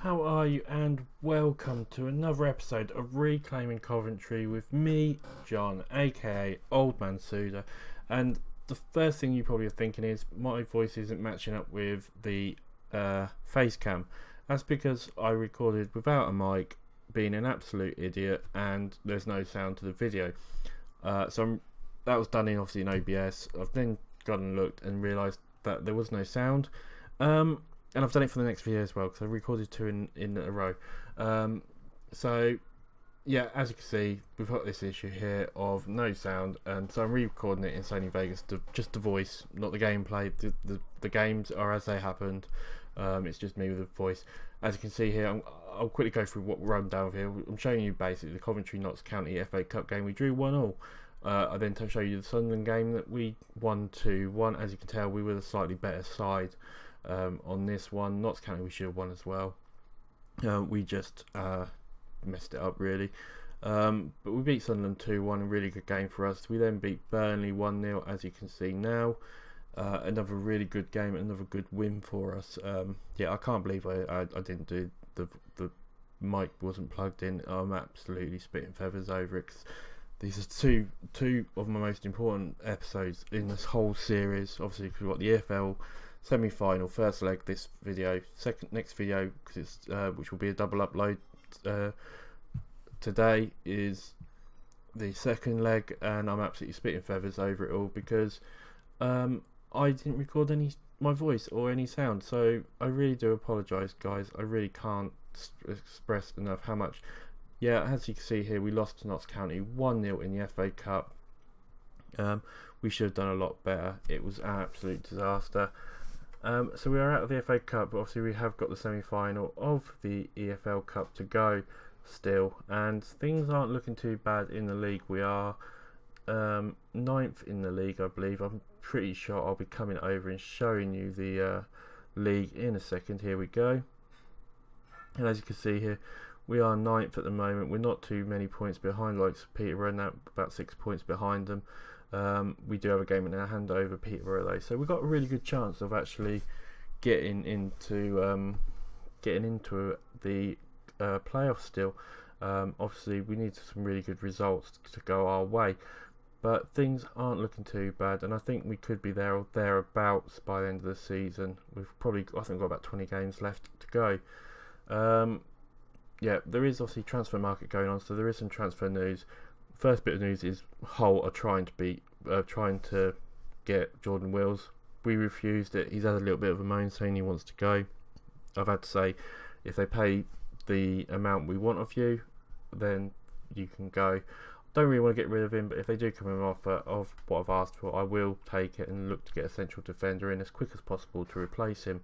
how are you? And welcome to another episode of Reclaiming Coventry with me, John, aka Old Man Sudor. And the first thing you probably are thinking is my voice isn't matching up with the face cam. That's because I recorded without a mic, being an absolute idiot, and there's no sound to the video. That was done obviously in OBS. I've then gone and looked and realised that there was no sound. And I've done it for the next video as well because I recorded two in a row. Yeah, as you can see, we've got this issue here of no sound, and so I'm re-recording it in Sony Vegas, just the voice, not the gameplay. The games are as they happened. It's just me with the voice. As you can see here, I'll quickly go through what we're down here. I'm showing you basically the Coventry Notts County FA Cup game. We drew 1-1. I then show you the Sunderland game that we won 2-1. As you can tell, we were the slightly better side. On this one, Notts County we should have won as well. We just messed it up really. But we beat Sunderland 2-1, a really good game for us. We then beat Burnley 1-0, as you can see now. Another really good game, another good win for us. Yeah, I can't believe I didn't do the mic wasn't plugged in. I'm absolutely spitting feathers over it. 'Cause these are two of my most important episodes in this whole series. Obviously, because we've got the EFL semi-final first leg this video, next video because it's which will be a double upload today, is the second leg, and I'm absolutely spitting feathers over it all because I didn't record my voice or any sound, so I really do apologise, guys. I really can't express enough how much. Yeah, as you can see here, we lost to Notts County 1-0 in the FA Cup. We should have done a lot better. It was an absolute disaster. So we are out of the FA Cup, but obviously we have got the semi-final of the EFL Cup to go still, and things aren't looking too bad in the league. We are 9th in the league, I believe. I'm pretty sure I'll be coming over and showing you the league in a second. Here we go. And as you can see here, we are 9th at the moment. We're not too many points behind, like Peterborough, now about 6 points behind them. We do have a game in our hand over Peterborough though, so we've got a really good chance of actually getting into the playoffs still. Obviously we need some really good results to go our way, but things aren't looking too bad, and I think we could be there or thereabouts by the end of the season. I think we've got about 20 games left to go. Yeah, there is obviously transfer market going on, so there is some transfer news. First bit of news is Hull are trying to get Jordan Wills. We refused it. He's had a little bit of a moan saying he wants to go. I've had to say, if they pay the amount we want of you, then you can go. Don't really want to get rid of him, but if they do come in an offer of what I've asked for, I will take it and look to get a central defender in as quick as possible to replace him.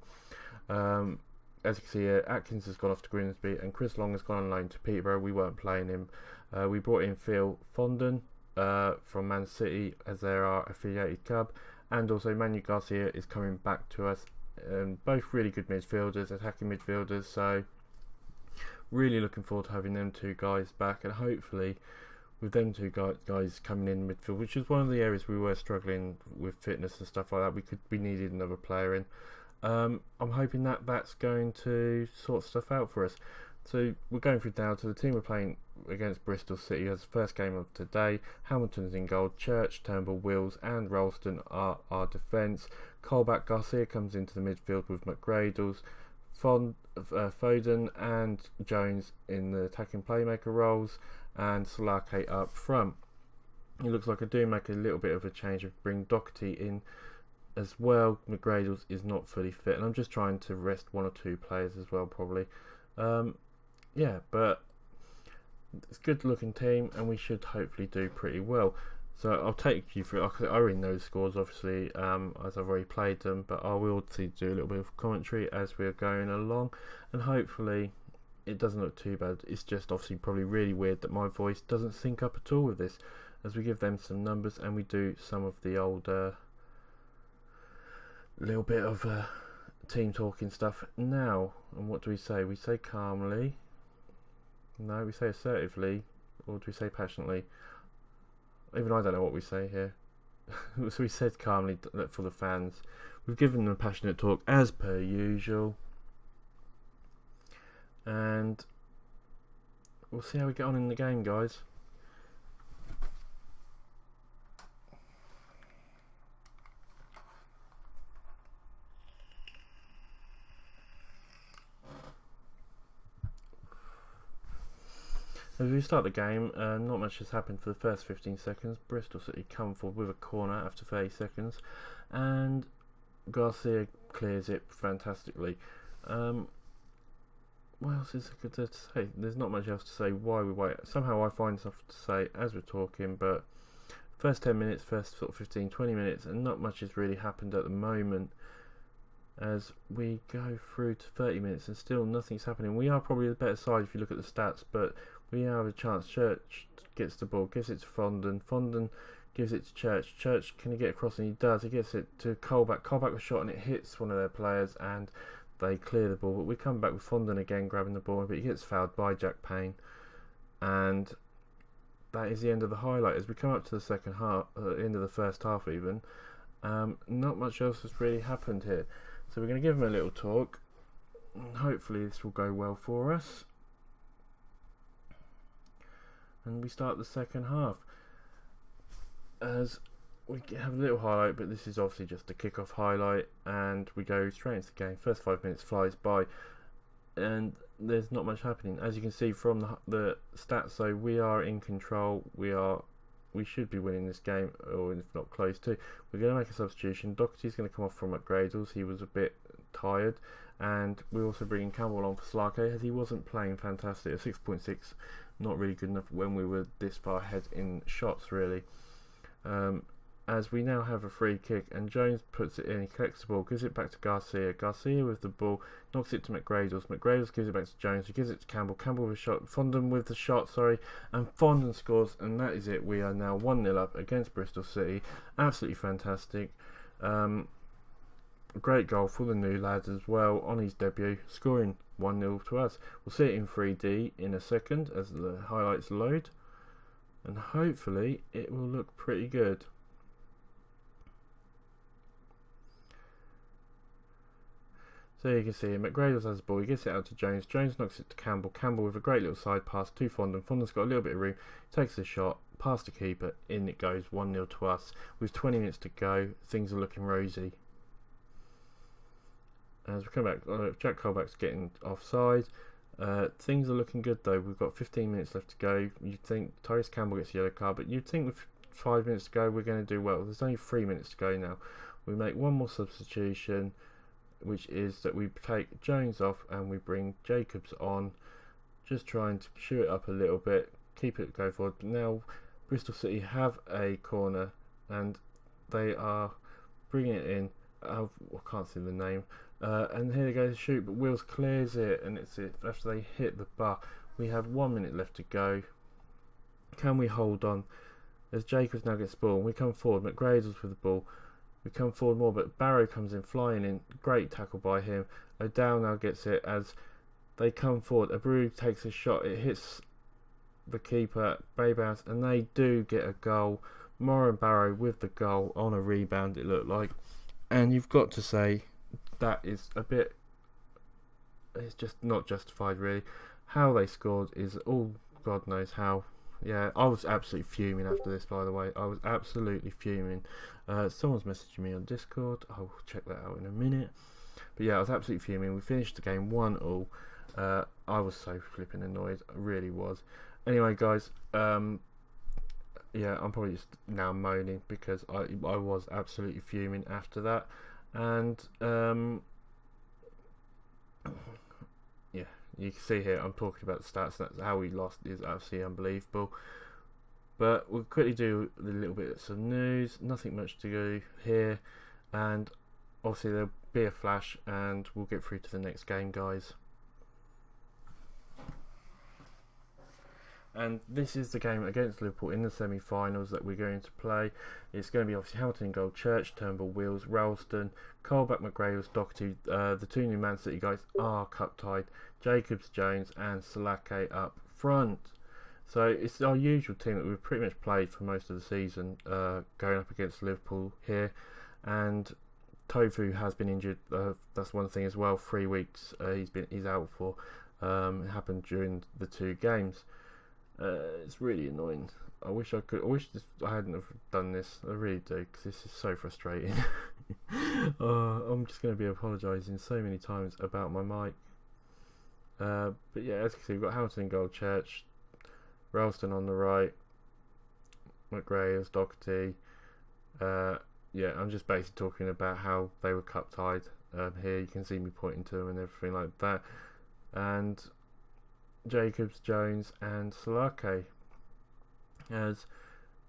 As you can see here, Atkins has gone off to Grimsby and Chris Long has gone on loan to Peterborough. We weren't playing him. We brought in Phil Fondon from Man City as they're our affiliated club, and also Manu Garcia is coming back to us. Both really good midfielders, attacking midfielders, so really looking forward to having them two guys back, and hopefully with them two guys coming in midfield, which is one of the areas we were struggling with fitness and stuff like that. We needed another player in. I'm hoping that's going to sort stuff out for us. So we're going through now to the team we're playing against. Bristol City as the first game of today. Hamilton's in goal. Church, Turnbull, Wills and Ralston are our defence. Colback Garcia comes into the midfield with McGradles, Foden and Jones in the attacking playmaker roles, and Solake up front. It looks like I do make a little bit of a change of bring Doherty in as well. McGradles is not fully fit, and I'm just trying to rest one or two players as well, probably. Yeah, but it's a good looking team, and we should hopefully do pretty well. So I'll take you through. I already know the scores, obviously, as I've already played them, but I will do a little bit of commentary as we're going along, and hopefully it doesn't look too bad. It's just obviously probably really weird that my voice doesn't sync up at all with this, as we give them some numbers and we do some of the old little bit of team talking stuff now. And what do we say? We say calmly. No, we say assertively, or do we say passionately? Even I don't know what we say here. So we said calmly for the fans. We've given them passionate talk as per usual. and we'll see how we get on in the game, guys. As we start the game, not much has happened for the first 15 seconds. Bristol City come forward with a corner after 30 seconds, and Garcia clears it fantastically. What else is there to say? There's not much else to say. Why we wait? Somehow I find stuff to say as we're talking, but first 10 minutes, first sort of 15-20 minutes, and not much has really happened at the moment. As we go through to 30 minutes and still nothing's happening. We are probably the better side if you look at the stats, but we have a chance. Church gets the ball, gives it to Fondon. Fondon gives it to Church. Church, can he get across? And he does. He gets it to Colback. Colback was shot and it hits one of their players and they clear the ball. But we come back with Fondon again grabbing the ball, but he gets fouled by Jack Payne. And that is the end of the highlight. As we come up to the second half, end of the first half even, not much else has really happened here. So we're going to give him a little talk, and hopefully this will go well for us. And we start the second half. As we have a little highlight, but this is obviously just a kick-off highlight, and we go straight into the game. First 5 minutes flies by, and there's not much happening. As you can see from the stats, so we are in control. We should be winning this game, or if not close to. We're going to make a substitution. Doherty's going to come off from McGradles. He was a bit tired. And we're also bringing Campbell on for Slake, as he wasn't playing fantastic. A 6.6, not really good enough when we were this far ahead in shots, really. As we now have a free kick, and Jones puts it in, he collects the ball, gives it back to Garcia. Garcia with the ball, knocks it to McGradles. McGradles gives it back to Jones, who gives it to Campbell. Campbell with a shot, Fondon with the shot, and Fondon scores, and that is it. We are now 1-0 up against Bristol City. Absolutely fantastic. Great goal for the new lads as well on his debut, scoring 1-0 to us. We'll see it in 3D in a second as the highlights load, and hopefully it will look pretty good. So you can see McGradles has the ball, he gets it out to Jones. Jones knocks it to Campbell. Campbell with a great little side pass to Fondon. Fondon's got a little bit of room, takes the shot, past the keeper, in it goes, 1-0 to us. With 20 minutes to go, things are looking rosy. As we come back, Jack Colback's getting offside. Things are looking good though. We've got 15 minutes left to go. You'd think Tyrese Campbell gets a yellow card, but you'd think with 5 minutes to go we're going to do well. There's only 3 minutes to go now. We make one more substitution, which is that we take Jones off and we bring Jacobs on, just trying to shoot it up a little bit, keep it go forward. But now Bristol City have a corner and they are bringing it in. I can't see the name. And here they go to shoot, but Wills clears it, and it's it. After they hit the bar, we have 1 minute left to go. Can we hold on? As Jacobs now gets the ball, we come forward. McGradles with the ball. We come forward more, but Barrow comes in, flying in. Great tackle by him. O'Dowd now gets it as they come forward. Abreu takes a shot. It hits the keeper, bounce, and they do get a goal. Moran Barrow with the goal on a rebound, it looked like. And you've got to say, that is a bit, it's just not justified really. How they scored is all God knows how. Yeah, I was absolutely fuming after this, by the way. I was absolutely fuming. Someone's messaging me on Discord. I'll check that out in a minute. But yeah, I was absolutely fuming. We finished the game 1-1. I was so flipping annoyed. I really was. Anyway, guys, yeah, I'm probably just now moaning because I was absolutely fuming after that. And yeah, you can see here I'm talking about the stats. That's how we lost, is absolutely unbelievable. But we'll quickly do a little bit of some news. Nothing much to go here, and obviously there'll be a flash and we'll get through to the next game, guys. And this is the game against Liverpool in the semi-finals that we're going to play. It's going to be obviously Hamilton in goal, Church, Turnbull, Wills, Ralston, Colback, McGradles, Doherty. The two new Man City guys are cup tied. Jacobs, Jones and Salake up front. So it's our usual team that we've pretty much played for most of the season, going up against Liverpool here. And Tofu has been injured. That's one thing as well. 3 weeks he's out for. It happened during the 2 games. It's really annoying. I wish I hadn't have done this. I really do, because this is so frustrating. I'm just going to be apologising so many times about my mic. But yeah, as you can see, we've got Hamilton in goal, Church, Ralston on the right, McGrath, Doherty. Yeah, I'm just basically talking about how they were cup tied. Here you can see me pointing to them and everything like that. And Jacobs, Jones and Salake. As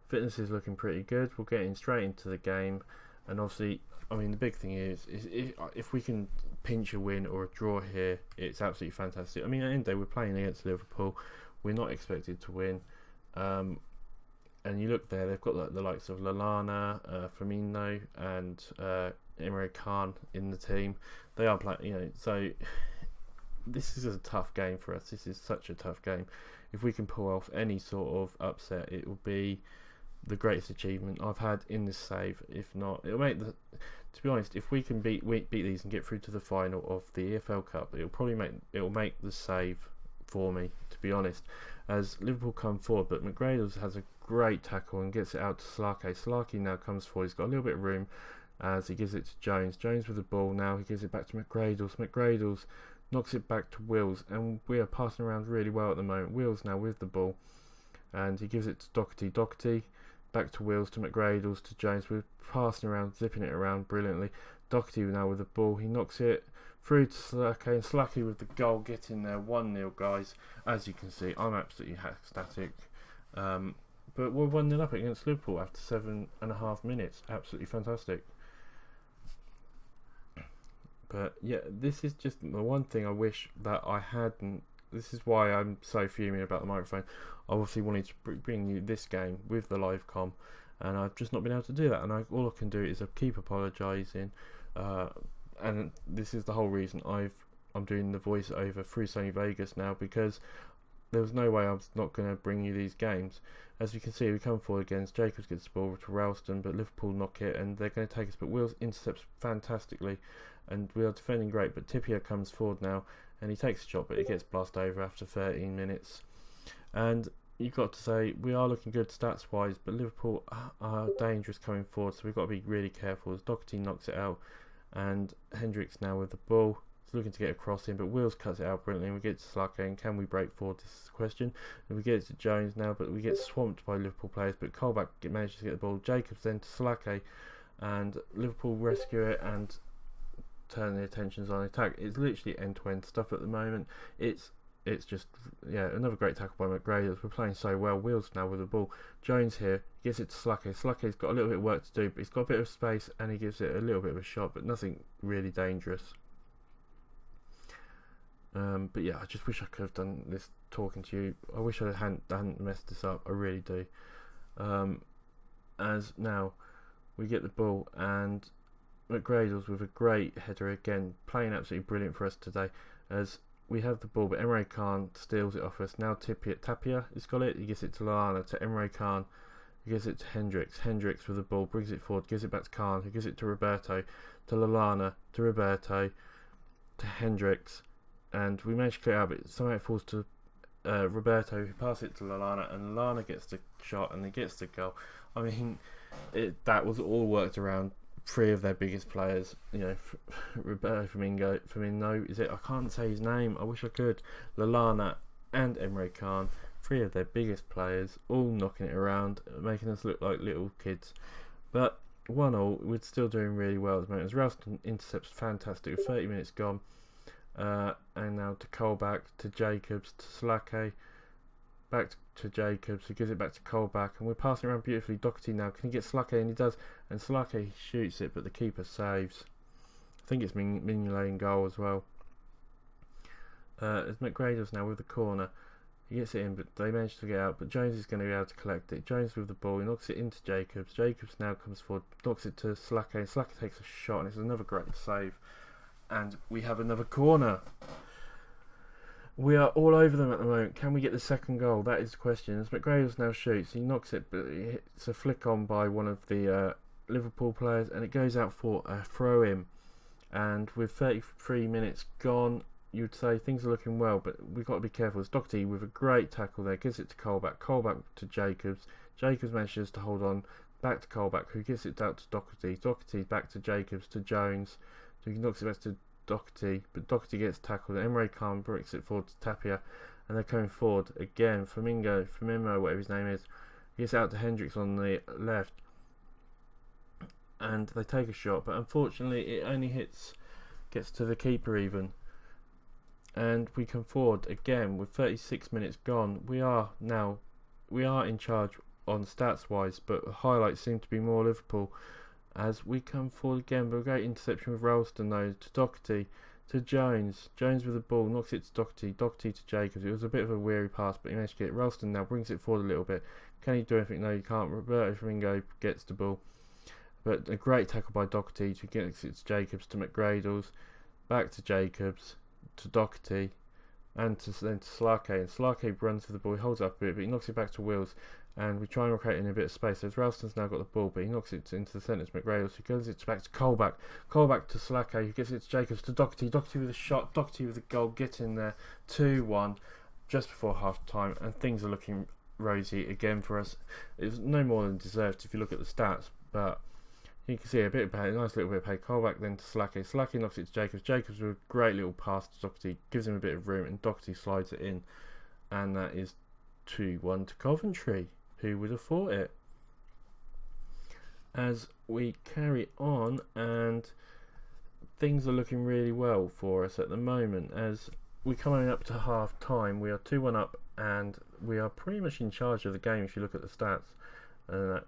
fitness is looking pretty good, we're getting straight into the game. And obviously, I mean, the big thing is if we can pinch a win or a draw here, it's absolutely fantastic. I mean, at the end of the day, we're playing against Liverpool. We're not expected to win. And you look there, they've got the likes of Lallana, Firmino, and Emre Can in the team. They are playing, so this is a tough game for us. This is such a tough game. If we can pull off any sort of upset, it will be the greatest achievement I've had in this save. If not, it'll make to be honest, if we can beat these and get through to the final of the EFL Cup, it'll make the save for me, to be honest. As Liverpool come forward, but McGrath has a great tackle and gets it out to Salake. Salake now comes forward. He's got a little bit of room as he gives it to Jones. Jones with the ball now. He gives it back to McGrath. McGrath knocks it back to Wills, and we are passing around really well at the moment. Wills now with the ball, and he gives it to Doherty. Doherty back to Wills, to McGrath, to Jones. We're passing around, zipping it around brilliantly. Doherty now with the ball. He knocks it through to Salake, and Salake with the goal, getting there 1-0, guys. As you can see, I'm absolutely ecstatic. But we're 1-0 up against Liverpool after 7.5 minutes. Absolutely fantastic. But yeah, this is just the one thing I wish that I hadn't. This is why I'm so fuming about the microphone. I obviously wanted to bring you this game with the live com, and I've just not been able to do that. And all I can do is keep apologising. And this is the whole reason I'm doing the voiceover through Sony Vegas now, because there was no way I was not going to bring you these games. As you can see, we come forward against Jacobs, gets the ball to Ralston, but Liverpool knock it and they're going to take us. But Wills intercepts fantastically, and we are defending great. But Trippier comes forward now and he takes a shot, but it gets blasted over after 13 minutes. And you've got to say, we are looking good stats wise, but Liverpool are dangerous coming forward, so we've got to be really careful. As Doherty knocks it out, and Hendricks now with the ball. He's looking to get across him, but Wills cuts it out brilliantly. We get to Salake, and can we break forward? This is the question. And we get it to Jones now, but we get swamped by Liverpool players. But Colback manages to get the ball. Jacobs then to Salake, and Liverpool rescue it and turn the attentions on attack. It's literally end-to-end stuff at the moment. It's just, yeah, another great tackle by McGrath. We're playing so well. Wills now with the ball. Jones here gets it to Salake. Salake's got a little bit of work to do, but he's got a bit of space and he gives it a little bit of a shot, but nothing really dangerous. But yeah, I just wish I could have done this talking to you. I wish I hadn't messed this up. I really do. As now we get the ball, and McGrath with a great header again, playing absolutely brilliant for us today. As we have the ball, but Emre Can steals it off us. Now Tapia has got it. He gives it to Lallana, to Emre Can. He gives it to Hendricks. Hendricks with the ball, brings it forward, gives it back to Can, who gives it to Roberto, to Lallana, to Roberto, to Hendricks. And we managed to clear out, but somehow it falls to Roberto, who passes it to Lallana, and Lallana gets the shot and he gets the goal. I mean, that was all worked around 3 of their biggest players. You know, Roberto Firmino, is it? I can't say his name. I wish I could. Lallana and Emre Can, 3 of their biggest players, all knocking it around, making us look like little kids. But 1-1, we're still doing really well at the moment. As Ralston intercepts fantastic with 30 minutes gone. And now to Colback, to Jacobs, to Salake, back to Jacobs, who gives it back to Colback, and we're passing around beautifully. Doherty now, can he get Salake? And he does, and Salake shoots it, but the keeper saves. I think it's Mignolet in goal as well. As McGrath now with the corner, he gets it in, but they manage to get out, but Jones is going to be able to collect it. Jones with the ball, he knocks it into Jacobs. Jacobs now comes forward, knocks it to Salake, and Salake takes a shot, and it's another great save. And we have another corner. We are all over them at the moment. Can we get the second goal? That is the question. As McGrath now shoots, he knocks it, but it's a flick on by one of the Liverpool players, and it goes out for a throw-in. And with 33 minutes gone, you'd say things are looking well, but we've got to be careful. It's Doherty with a great tackle there, gives it to Colback to Jacobs. Jacobs manages to hold on, back to Colback, who gives it out to Doherty. Doherty back to Jacobs, to Jones, who knocks it back to Doherty, but Doherty gets tackled. Emre Can bricks it forward to Tapia, and they're coming forward again. Flamimo, whatever his name is, gets out to Hendricks on the left, and they take a shot, but unfortunately it only gets to the keeper even, and we come forward again with 36 minutes gone. We are in charge on stats wise, but the highlights seem to be more Liverpool as we come forward again. But a great interception with Ralston though, to Doherty, to Jones with the ball, knocks it to Doherty to Jacobs. It was a bit of a weary pass, but he managed to get it. Ralston now brings it forward a little bit. Can he do anything? No, he can't. Roberto Firmino gets the ball, but a great tackle by Doherty to get it to Jacobs, to McGradles, back to Jacobs, to Doherty, and then to Slake. And Slake runs for the ball, he holds up a bit, but he knocks it back to Wills, and we try and create in a bit of space. So Ralston's now got the ball, but he knocks it into the centre to McGradles, who gives it back to Colback to Slake, who gives it to Jacobs, to Doherty with a shot, Doherty with a goal, get in there, 2-1, just before half time, and things are looking rosy again for us. It's no more than deserved if you look at the stats, but you can see a bit of pain, a nice little bit of pain. Colback then to Slake. Slake knocks it to Jacobs. Jacobs with a great little pass to Doherty, gives him a bit of room, and Doherty slides it in, and that is 2-1 to Coventry. Who would have thought it? As we carry on, and things are looking really well for us at the moment. As we're coming up to half time, we are 2-1 up, and we are pretty much in charge of the game if you look at the stats.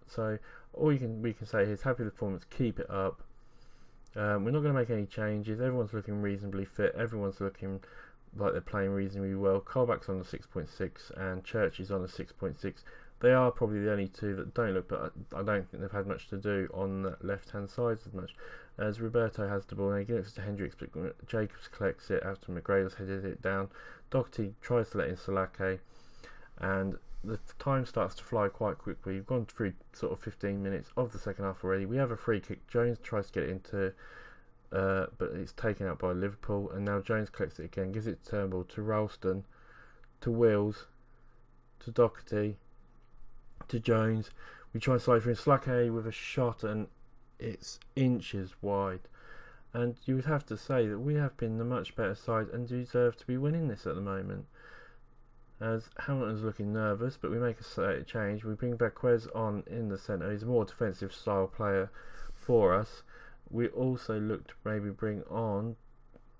So all we can say is happy with the performance, keep it up. We're not going to make any changes. Everyone's looking reasonably fit. Everyone's looking like they're playing reasonably well. Colback's on the 6.6 and Church is on the 6.6. They are probably the only two that don't look, but I don't think they've had much to do on the left-hand side as much. As Roberto has the ball, and he gives it to Hendricks, but Jacobs collects it after McGradles headed it down. Doherty tries to let in Slake, and the time starts to fly quite quickly. We've gone through sort of 15 minutes of the second half already. We have a free kick. Jones tries to get it into, but it's taken out by Liverpool, and now Jones collects it again, gives it to Turnbull, to Ralston, to Wills, to Doherty, to Jones. We try and slide through Slake with a shot, and it's inches wide. And you would have to say that we have been the much better side and deserve to be winning this at the moment. As Hamilton's looking nervous, but we make a change. We bring Vaquez on in the centre. He's a more defensive style player for us. We also look to maybe bring on.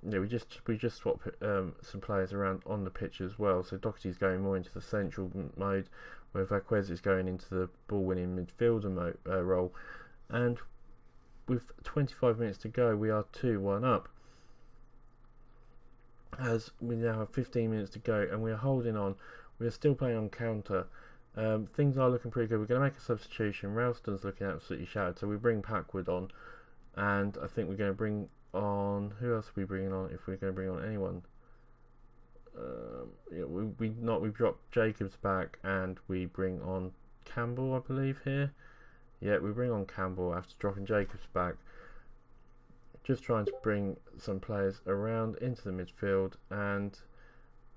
Yeah, we just swap some players around on the pitch as well. So Doherty's going more into the central mode, where Vaquez is going into the ball-winning midfielder role. And with 25 minutes to go, we are 2-1 up. As we now have 15 minutes to go, and we are holding on. We are still playing on counter. Things are looking pretty good. We're going to make a substitution. Ralston's looking absolutely shattered, so we bring Packwood on. And I think we're going to bring on... Who else are we bringing on if we're going to bring on anyone? We drop Jacobs back, and we bring on Campbell, I believe, here. Yeah, we bring on Campbell after dropping Jacobs back. Just trying to bring some players around into the midfield, and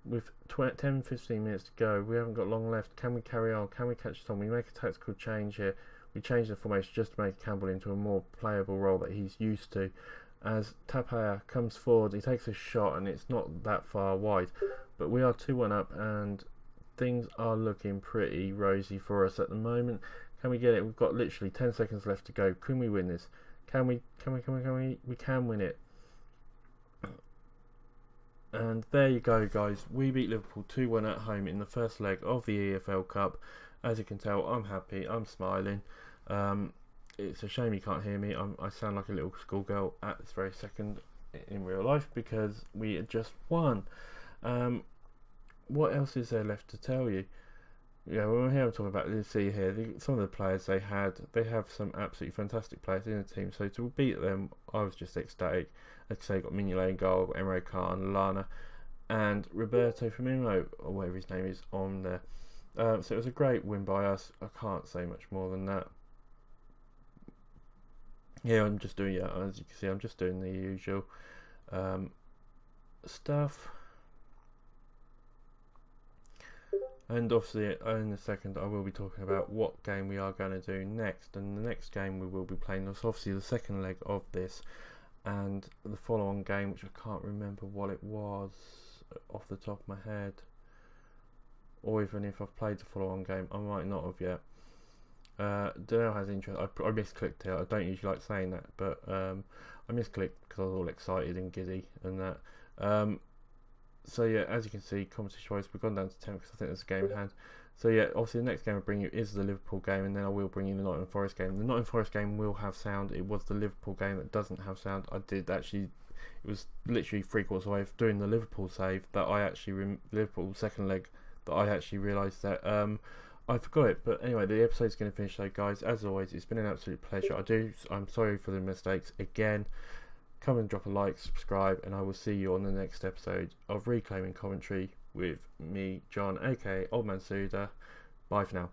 with 10-15 minutes to go, we haven't got long left. Can we carry on? Can we catch it on? We make a tactical change here. We change the formation just to make Campbell into a more playable role that he's used to. As Tapia comes forward, he takes a shot, and it's not that far wide. But we are 2-1 up, and things are looking pretty rosy for us at the moment. Can we get it? We've got literally 10 seconds left to go. Can we win this? Can we? We can win it. And there you go, guys. We beat Liverpool 2-1 at home in the first leg of the EFL Cup. As you can tell, I'm happy. I'm smiling. It's a shame you can't hear me. I sound like a little schoolgirl at this very second in real life because we had just won. What else is there left to tell you? Yeah, when we're here, I'm talking about, see here, some of the players they have some absolutely fantastic players in the team. So to beat them, I was just ecstatic. Like I say, got Mignolet in goal, Emre Can, Lana, and Roberto Firmino, or whatever his name is, on there. So it was a great win by us. I can't say much more than that. Yeah, as you can see, I'm just doing the usual. stuff. And obviously in a second I will be talking about what game we are going to do next, and the next game we will be playing is obviously the second leg of this, and the follow-on game, which I can't remember what it was off the top of my head, or even if I've played the follow-on game, I might not have yet. Danielle has interest. I misclicked it. I don't usually like saying that, but I misclicked because I was all excited and giddy and that. So yeah, as you can see, competition-wise, we've gone down to 10 because I think there's a game in hand. So yeah, obviously the next game I bring you is the Liverpool game, and then I will bring you the Nottingham Forest game. The Nottingham Forest game will have sound. It was the Liverpool game that doesn't have sound. It was literally 3/4 away of doing the Liverpool save that I actually Liverpool second leg that I actually realised that I forgot it. But anyway, the episode's going to finish. So guys, as always, it's been an absolute pleasure. I'm sorry for the mistakes again. Come and drop a like, subscribe, and I will see you on the next episode of Reclaiming Coventry with me, John, aka Old Man Sudor. Bye for now.